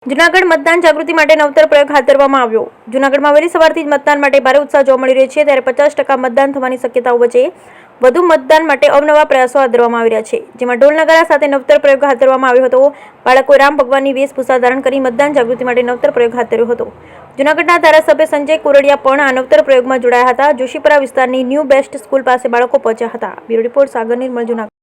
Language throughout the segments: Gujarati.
જૂનાગઢ મતદાન જાગૃતિ માટે નવતર પ્રયોગ હાથ ધરવામાં આવ્યો। જૂનાગઢમાં વહેલી સવારથી જ મતદાન માટે ભારે ઉત્સાહ જોવા મળી રહ્યો છે, ત્યારે 50% મતદાન થવાની શક્યતાઓ વચ્ચે વધુ મતદાન માટે અવનવા પ્રયાસો હાથ ધરવામાં આવી રહ્યા છે, જેમાં ઢોલ નગારા સાથે નવતર પ્રયોગ હાથ ધરવામાં આવ્યો હતો। બાળકોએ રામ ભગવાનની વેશભૂષા ધારણ કરી મતદાન જાગૃતિ માટે નવતર પ્રયોગ હાથ ધર્યો હતો। જૂનાગઢના ધારાસભ્ય સંજય કોરડિયા પણ આ નવતર પ્રયોગમાં જોડાયા હતા। જોશીપુરા વિસ્તારની ન્યૂ બેસ્ટ સ્કૂલ પાસે બાળકો પહોંચ્યા હતા। બ્યુરો રિપોર્ટ સાગર નિર્મલ, જૂનાગઢ।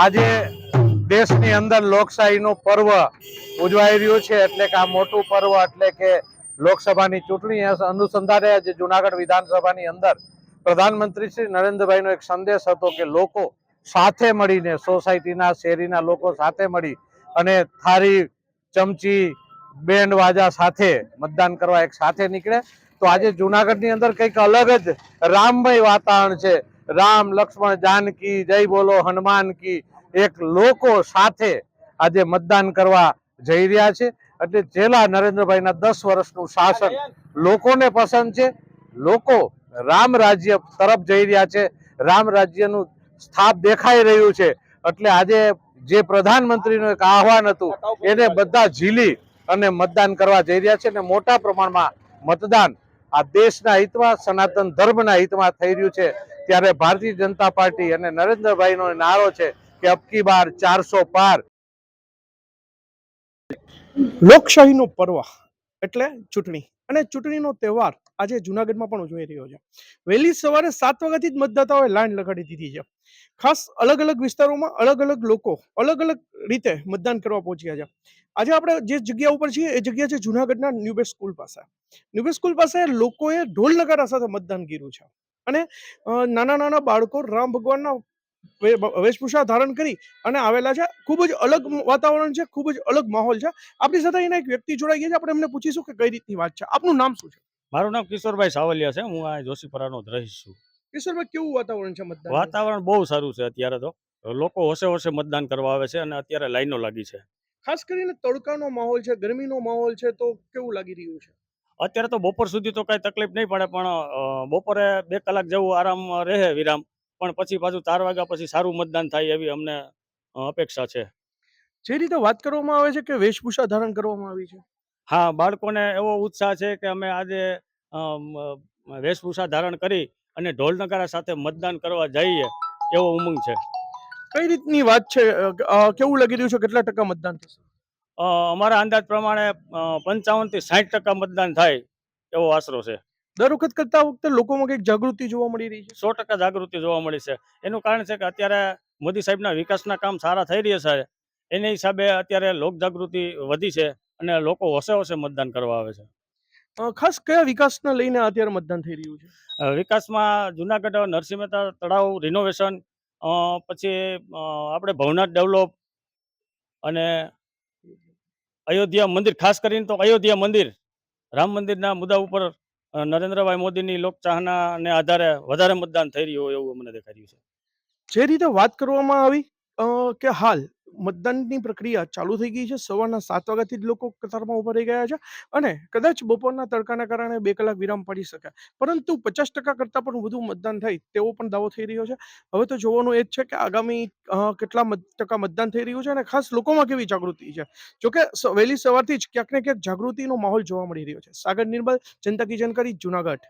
આજે દેશની અંદર લોકશાહીનું પર્વ ઉજવાઈ રહ્યું છે, એટલે કે આ મોટું પર્વ એટલે કે લોકસભાની ચૂંટણી અનુસંધાને આજે જૂનાગઢ વિધાનસભાની અંદર પ્રધાનમંત્રી શ્રી નરેન્દ્રભાઈનો એક સંદેશ હતો કે લોકો સાથે મળીને, સોસાયટીના, શેરીના લોકો સાથે મળી અને થાળી, ચમચી, બેન્ડ વાજા સાથે મતદાન કરવા એક સાથે નીકળે। તો આજે જૂનાગઢની અંદર કંઈક અલગ જ રામમય વાતાવરણ છે। રામ, લક્ષ્મણ, जानकी, जय बोलो हनुमान की, एक લોકો સાથે આજે મતદાન કરવા જઈ રહ્યા છે। એટલે છેલ્લા નરેન્દ્રભાઈના 10 વર્ષનું શાસન લોકોને પસંદ છે। લોકો રામ રાજ્ય તરફ જઈ રહ્યા છે, રામ રાજ્યનું સ્થાપ દેખાઈ રહ્યું છે। એટલે આજે જે પ્રધાનમંત્રીનું એક આહવાન હતું એને બધા ઝીલી અને મતદાન કરવા જઈ રહ્યા છે અને મોટા પ્રમાણમાં મતદાન આ દેશના હિતમાં, સનાતન ધર્મના હિતમાં થઈ રહ્યું છે। ત્યારે ભારતીય જનતા પાર્ટી અને નરેન્દ્રભાઈનો નારો છે કે અબકી બાર 400 પાર। લોકશાહીનો પર્વ એટલે ચૂંટણી અને ચૂંટણીનો તહેવાર આજે જૂનાગઢમાં પણ ઉજવાઈ રહ્યો છે। વહેલી સવારે 7 વાગ્યાથી જ મતદાતાઓએ લાઈન લગાડી દીધી છે। ખાસ અલગ અલગ વિસ્તારોમાં અલગ અલગ લોકો અલગ અલગ રીતે મતદાન કરવા પહોંચ્યા છે। આજે આપણે જે જગ્યા ઉપર છીએ એ જગ્યા છે જૂનાગઢના ન્યૂ બેસ્ટ સ્કૂલ પાસે। ન્યૂ બેસ્ટ સ્કૂલ પાસે લોકોએ ઢોલ નગારા સાથે મતદાન કર્યું છે અને નાના નાના બાળકો રામ ભગવાનના વેશભૂષા ધારણ કરી અને આવેલા છે। ખૂબ જ અલગ વાતાવરણ છે, ખૂબ જ અલગ માહોલ છે। આપણી સાથે એના એક વ્યક્તિ જોડાઈ ગયા છે, આપણે એમને પૂછીશું કે કઈ રીતની વાત છે। આપનું નામ શું છે? મારું નામ કિશોરભાઈ સાવલિયા છે। હું આ જોશીપુરાનો જ રહીશ છું। કિશોરભાઈ, કેવું વાતાવરણ છે મતદાન? વાતાવરણ બહુ સારું છે। અત્યારે તો લોકો હોશે હોશે મતદાન કરવા આવે છે અને અત્યારે લાઈનો લાગી છે। ખાસ કરીને તડકાનો માહોલ છે, ગરમીનો માહોલ છે, તો કેવું લાગી રહ્યું છે? અત્યારે તો બપોર સુધી તો કઈ તકલીફ નહીં પડે, પણ બપોરે 2 કલાક જેવું આરામ રહે, વિરામ, પણ પછી પાછું 4 વાગ્યા પછી સારું મતદાન થાય એવી અમને અપેક્ષા છે। જે રીતે વાત કરવામાં આવે છે કે વેશભૂષા ધારણ કરવામાં આવી છે, હા, બાળકોને એવો ઉત્સાહ છે કે અમે આજે વેશભૂષા ધારણ કરી અને ઢોલ નગારા સાથે મતદાન કરવા જઈએ એવો ઉમંગ છે। કઈ રીતની વાત છે? કેવું લાગી રહ્યું છે? કેટલા ટકા મતદાન થશે? અમારા અંદાજ પ્રમાણે 55 થી 60% મતદાન થાય એવો આશરો છે। દર વખત કરતા વખતે લોકોમાં કંઈક જાગૃતિ જોવા મળી રહી છે? 100% જાગૃતિ જોવા મળી છે। એનું કારણ છે કે અત્યારે મોદી સાહેબના વિકાસના કામ સારા થઈ રહ્યા છે, એના હિસાબે અત્યારે લોક જાગૃતિ વધી છે અને લોકો હોશે હોશે મતદાન કરવા આવે છે। ખાસ કયા વિકાસને લઈને અત્યારે મતદાન થઈ રહ્યું છે? વિકાસમાં જુનાગઢ નરસિંહ મહેતા તળાવ રિનોવેશન, પછી આપણે ભવનાથ ડેવલપ અને અયોધ્યા મંદિર, ખાસ કરીને તો અયોધ્યા મંદિર, રામ મંદિરના મુદ્દા ઉપર નરેન્દ્રભાઈ મોદીની લોકચાહનાને આધારે વધારે મતદાન થઈ રહ્યું હોય એવું મને દેખાઈ રહ્યું છે। જે રીતે વાત કરવામાં આવી કે હાલ મતદાનની પ્રક્રિયા ચાલુ થઈ ગઈ છે, સવારના 7 વાગ્યાથી જ લોકો કતારમાં ઉભા રહી ગયા છે અને કદાચ બપોરના તડકાના કારણે 2 કલાક વિરામ પડી શકે, પરંતુ 50% કરતાં પણ વધુ મતદાન થાય તેવો પણ દાવો થઈ રહ્યો છે। હવે તો જોવાનું એ જ છે કે આગામી કેટલા ટકા મતદાન થઈ રહ્યું છે અને ખાસ લોકોમાં કેવી જાગૃતિ છે। જોકે વહેલી સવારથી જ ક્યાંક ને ક્યાંક જાગૃતિનો માહોલ જોવા મળી રહ્યો છે। સાગર નિર્મલ, જનતા કી જાણકારી, જૂનાગઢ।